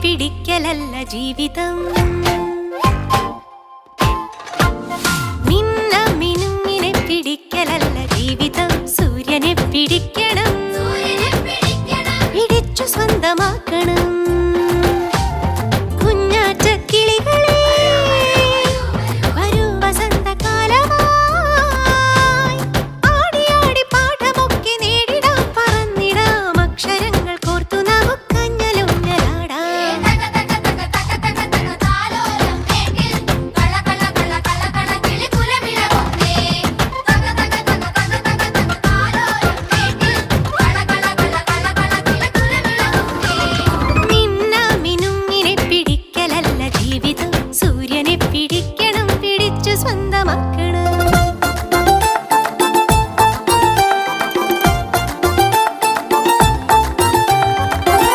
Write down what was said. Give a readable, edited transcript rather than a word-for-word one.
പിടിക്കലല്ല ജീവിതം. മിന്ന മിനുങ്ങിനെ പിടിക്കലല്ല ജീവിതം. സൂര്യനെ പിടിക്കണം, പിടിച്ചു സ്വന്തമാക്കണം.